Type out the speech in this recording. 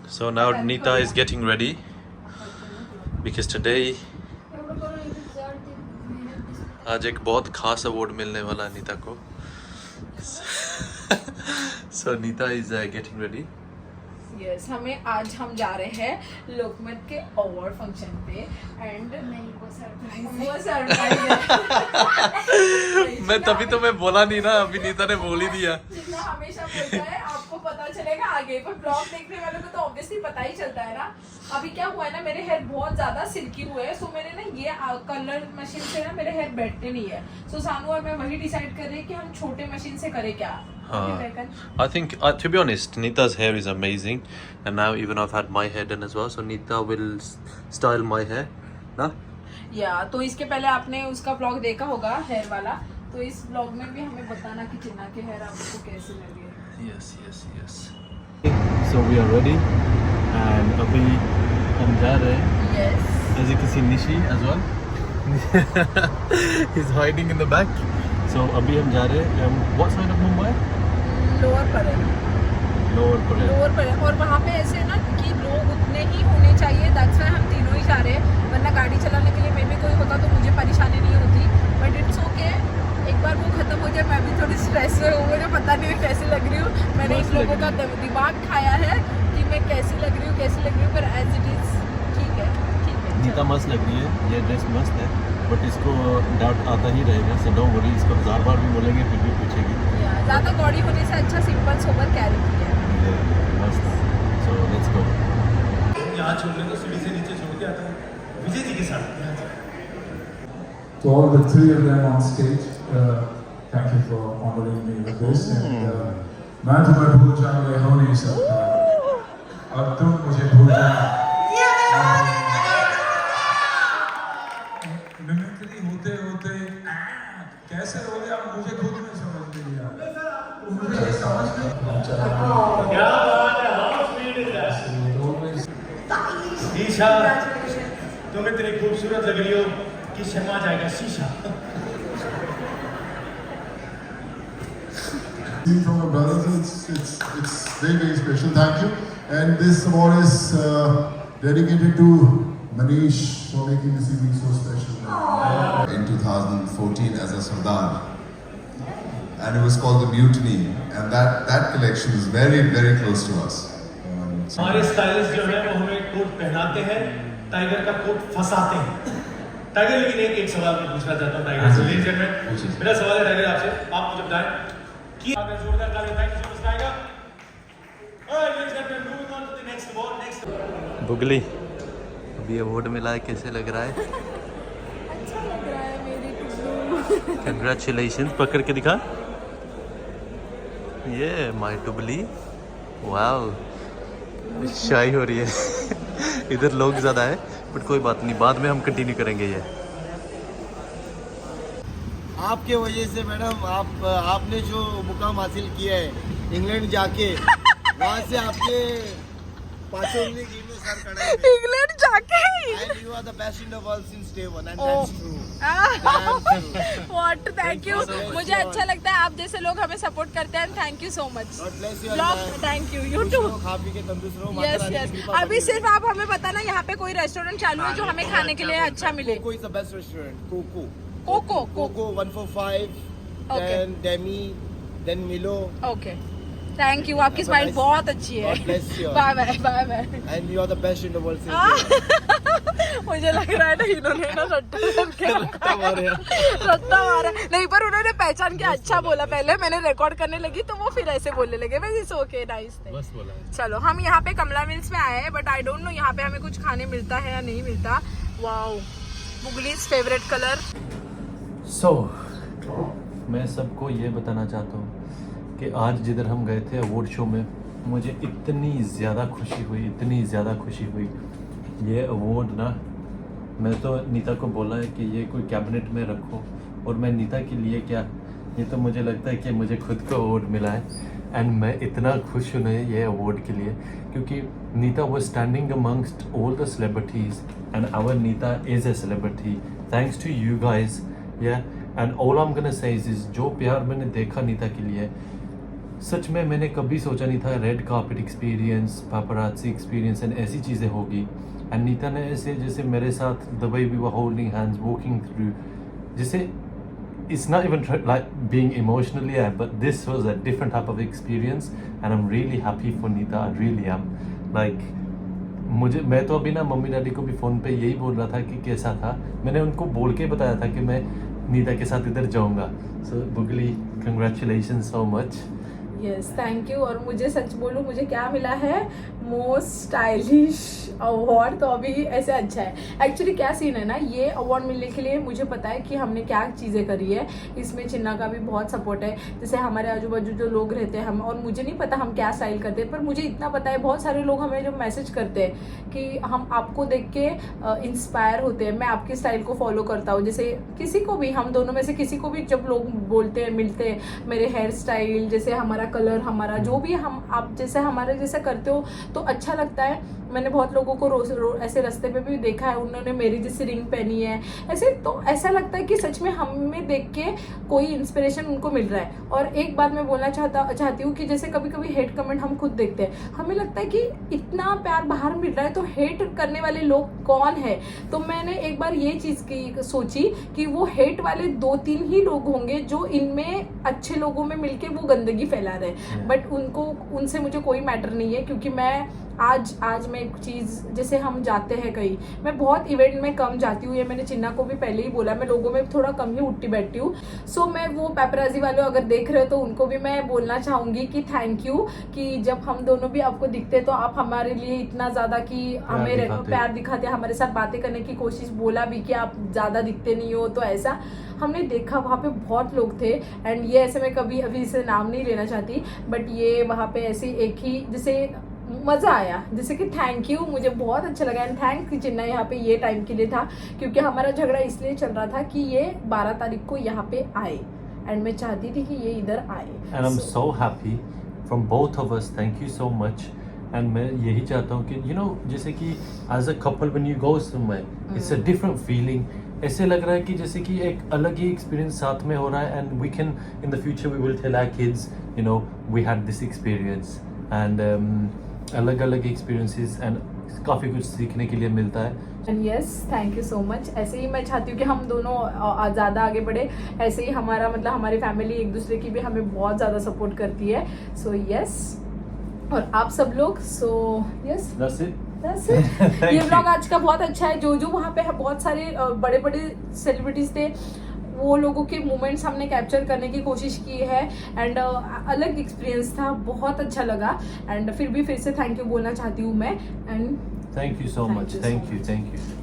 So now Nita is getting ready because today आज एक बहुत खास अवार्ड मिलने वाला है नीता को. So Nita is getting ready. Yes, आज हम जा रहे हैं लोकमत के अवार्ड फंक्शन पे एंड वो सरप्राइज मैं तभी तो मैं बोला नहीं ना, अभी नीता ने बोल ही दिया. जितना हमेशा बोलता है आपको पता चलेगा आगे, पर ब्लॉग देखने वालों को तो ऑब्वियसली पता ही चलता है ना. अभी क्या हुआ है ना, मेरे हेयर बहुत ज्यादा सिल्की हुए हैं, सो मेरे ना ये कलर मशीन से ना मेरे हेयर बैठते नहीं है. सो सानू और मैं वही डिसाइड कर रहे हैं कि हम छोटे मशीन से करें क्या. I think to be honest, Nita's hair is amazing, and now even I've had my hair done as well. So Nita will style my hair, ना? तो इसके पहले आपने उसका ब्लॉग देखा होगा हेयर वाला, तो इस ब्लॉग में भी हमें बताना कि चिन्ना के हेयर आपको कैसे लगे. Yes. So we are ready, and अभी हम जा रहे हैं. Yes. As you can see, Nishi as well. He's hiding in the back. So अभी हम जा रहे हैं. What side of Mumbai? Lower पर है. और वहाँ पे ऐसे ना कि लोग उतने ही होने चाहिए, दैट्स व्हाई हम तीनों ही जा रहे हैं. वरना गाड़ी चलाने के लिए मे भी कोई होता तो मुझे परेशानी नहीं होती, बट इट्स ओके. एक बार वो खत्म हो जाए, मैं भी थोड़ी स्ट्रेस में हूँ, मुझे पता नहीं मैं कैसी लग रही हूँ. मैंने इन लोगों का दिमाग खाया है कि मैं कैसी लग रही हूँ, पर एज इट इज ठीक है. नीता मस्त लग रही है, ये ड्रेस मस्त है, बट इसको डाउट आता ही रहेगा. सो डोंट वरी, इसको हज़ार बार भी बोलेंगे फिर भी पूछेगी. ज़्यादा गॉडी होने से अच्छा सिंपल सोबर कैरी किया है. मस्त. So let's go. यहाँ छोड़ने को सीढ़ी से नीचे छोड़ के आता है विजय जी के साथ. To all the three of them on stage, thank you for honoring me with this. And मैं तुम्हें भूल जाऊँ ये हो नहीं सकता. अब तुम मुझे भूल जाना. मिमिक्री होते होते कैसे हो गया मुझे खुद में समझ नहीं आया. मुझे समझ नहीं चला. क्या बात है, how sweet is that. Isha, तुम इतनी खूबसूरत लग रही हो कि शर्मा जाएगा शीशा. From my brothers, it's very special. Thank you. And this award is dedicated to Manish for making this evening so special. In 2014 as a Sardar, and it was called the Mutiny, and that collection is very close to us. हमारे stylist जो है वो हमें coat पहनाते हैं, tiger का coat फंसाते हैं. Tiger, लेकिन एक सवाल मैं पूछना चाहता हूँ टाइगर से. लेडीज एंड जेंटलमैन, मेरा सवाल है टाइगर आपसे, आप मुझे बताएं कि अगर जोरदार ताली thank you so much tiger. और ladies and gentleman, moving on to the next award. Bugli, अभी अवार्ड मिला है, कैसे लग रहा है? अच्छा लग रहा है मेरी टुबलू. कंग्रेचुलेशंस. पकड़ के दिखा. ये माय टुबली. वाओ, शाई हो रही है. इधर लोग ज़्यादा है, बट कोई बात नहीं, बाद में हम कंटिन्यू करेंगे. ये आपके वजह से मैडम, आपने जो मुकाम हासिल किया है इंग्लैंड जाके, वहाँ से आपके पांचों उंगली घी में सर कड़ा है. इंग्लैंड जाके And you are the best in the world since day one, and that's true. What? Thank you. मुझे अच्छा लगता है आप जैसे लोग हमें सपोर्ट करते हैं. Thank you so much. God bless you. Blog thank you. You too. खा पी के तंदुरुस्त रहो. यस. अभी सिर्फ आप हमें बताना यहाँ पे कोई रेस्टोरेंट चालू है जो हमें खाने के लिए अच्छा मिले. Coco is the best restaurant. Coco. Coco 145. Okay. Then Demi. Then Milo. Okay. Thank you. आपकी स्माइल बहुत अच्छी है. God bless you. Bye bye. And you are the best in the world since day one. मुझे लग रहा है ना इन्होंने ना रट्टा मारा. नहीं, पर उन्होंने पहचान के अच्छा बोला. पहले मैंने रिकॉर्ड करने लगी तो वो फिर ऐसे बोलने लगे. बस ओके, नाइस. बस बोला. चलो, हम यहाँ पे कमला मिल्स में आए हैं, बट आई डोंट नो यहाँ पे हमें कुछ खाने मिलता है या नहीं मिलता. Wow, Bugli's favourite colour. So मैं सबको ये बताना चाहता हूँ कि आज जिधर हम गए थे अवार्ड शो में, मुझे इतनी ज़्यादा खुशी हुई. ये अवार्ड ना, मैं तो नीता को बोला है कि ये कोई कैबिनेट में रखो, और मैं नीता के लिए क्या, ये तो मुझे लगता है कि मुझे खुद को अवार्ड मिला है. एंड मैं इतना खुश हूँ ये अवार्ड के लिए, क्योंकि Nita was standing amongst all the celebrities, and our Nita is a celebrity thanks to you guys. And all I am gonna say is जो प्यार मैंने देखा नीता के लिए, सच में मैंने कभी सोचा नहीं था red carpet experience, पापराज़ी experience and ऐसी चीज़ें होगी। एंड नीता ने ऐसे जैसे मेरे साथ the way we were holding hands walking through, जैसे it's not even like being emotionally but this was a different type of experience and I'm really happy for Nita, I really am। like मैं तो अभी ना mummy daddy को भी phone पे यही बोल रहा था कि कैसा था, मैंने उनको बोल के बताया था कि मैं नीता के साथ इधर जाऊंगा। So Bugli congratulation so much. Yes thank you. और मुझे सच बोलूं, मुझे क्या मिला है, मोस्ट स्टाइलिश अवार्ड। तो अभी ऐसे अच्छा है। एक्चुअली क्या सीन है ना, ये अवार्ड मिलने के लिए मुझे पता है कि हमने क्या चीज़ें करी है। इसमें चिन्ना का भी बहुत सपोर्ट है। जैसे हमारे आजू बाजू जो लोग रहते हैं हम, और मुझे नहीं पता हम क्या स्टाइल करते हैं, पर मुझे इतना पता है बहुत सारे लोग हमें जो मैसेज करते हैं कि हम आपको देख के इंस्पायर होते हैं, मैं आपकी स्टाइल को फॉलो करता हूँ। जैसे किसी को भी, हम दोनों में से किसी को भी जब लोग बोलते हैं, मिलते हैं, मेरे हेयर स्टाइल, जैसे हमारा कलर, हमारा जो भी हम आप जैसे हमारे जैसा करते हो तो अच्छा लगता है। मैंने बहुत लोगों को ऐसे रास्ते पे भी देखा है, उन्होंने मेरी जैसी रिंग पहनी है ऐसे, तो ऐसा लगता है कि सच में हमें देख के कोई इंस्पिरेशन उनको मिल रहा है। और एक बात मैं बोलना चाहती हूँ कि जैसे कभी कभी हेट कमेंट हम खुद देखते हैं, हमें लगता है कि इतना प्यार बाहर मिल रहा है तो हेट करने वाले लोग कौन है। तो मैंने एक बार ये चीज़ की सोची कि वो हेट वाले 2-3 ही लोग होंगे जो इनमें अच्छे लोगों में मिलके वो गंदगी फैला रहे हैं, बट उनसे मुझे कोई मैटर नहीं है। क्योंकि मैं आज मैं एक चीज़, जैसे हम जाते हैं कहीं, मैं बहुत इवेंट में कम जाती हूँ, ये मैंने चिन्ना को भी पहले ही बोला, मैं लोगों में थोड़ा कम ही उठती बैठती हूँ। सो मैं वो पेपराजी वालों अगर देख रहे हो तो उनको भी मैं बोलना चाहूँगी कि थैंक यू कि जब हम दोनों भी आपको दिखते तो आप हमारे लिए इतना ज़्यादा कि हमें प्यार दिखाते, हमारे साथ बातें करने की कोशिश, बोला भी कि आप ज़्यादा दिखते नहीं हो। तो ऐसा हमने देखा, वहाँ पे बहुत लोग थे। एंड ये ऐसे मैं कभी अभी इसे नाम नहीं लेना चाहती, बट ये वहाँ पे ऐसे एक ही जैसे मज़ा आया, जैसे कि थैंक यू, मुझे बहुत अच्छा लगा। एंड थैंक्स चिन्ना यहाँ पे ये टाइम के लिए था क्योंकि हमारा झगड़ा इसलिए चल रहा था कि ये 12 तारीख को यहाँ पे आए एंड मैं चाहती थी कि ये इधर आए। And I am so happy from both of us, thank you so much. And मैं यही चाहता हूँ कि जैसे कि as a couple when you go somewhere it's a different feeling. ऐसे लग रहा है कि जैसे कि एक अलग ही एक्सपीरियंस साथ में हो रहा है। And we can in the future we will tell our kids we had this experience and अलग अलग एक्सपीरियंसेस एंड काफ़ी कुछ सीखने के लिए मिलता है। And yes thank you so much. ऐसे ही मैं चाहती हूँ कि हम दोनों ज़्यादा आगे बढ़े, ऐसे ही हमारा मतलब हमारी फैमिली एक दूसरे की भी हमें बहुत ज़्यादा सपोर्ट करती है। सो यस, और आप सब लोग, सो यस That's it. ये व्लॉग आज का बहुत अच्छा है। जो वहाँ पे बहुत सारे बड़े बड़े सेलिब्रिटीज थे, वो लोगों के मोमेंट्स हमने कैप्चर करने की कोशिश की है। एंड अलग एक्सपीरियंस था, बहुत अच्छा लगा। एंड फिर से थैंक यू बोलना चाहती हूँ मैं। And Thank you so much. Thank you.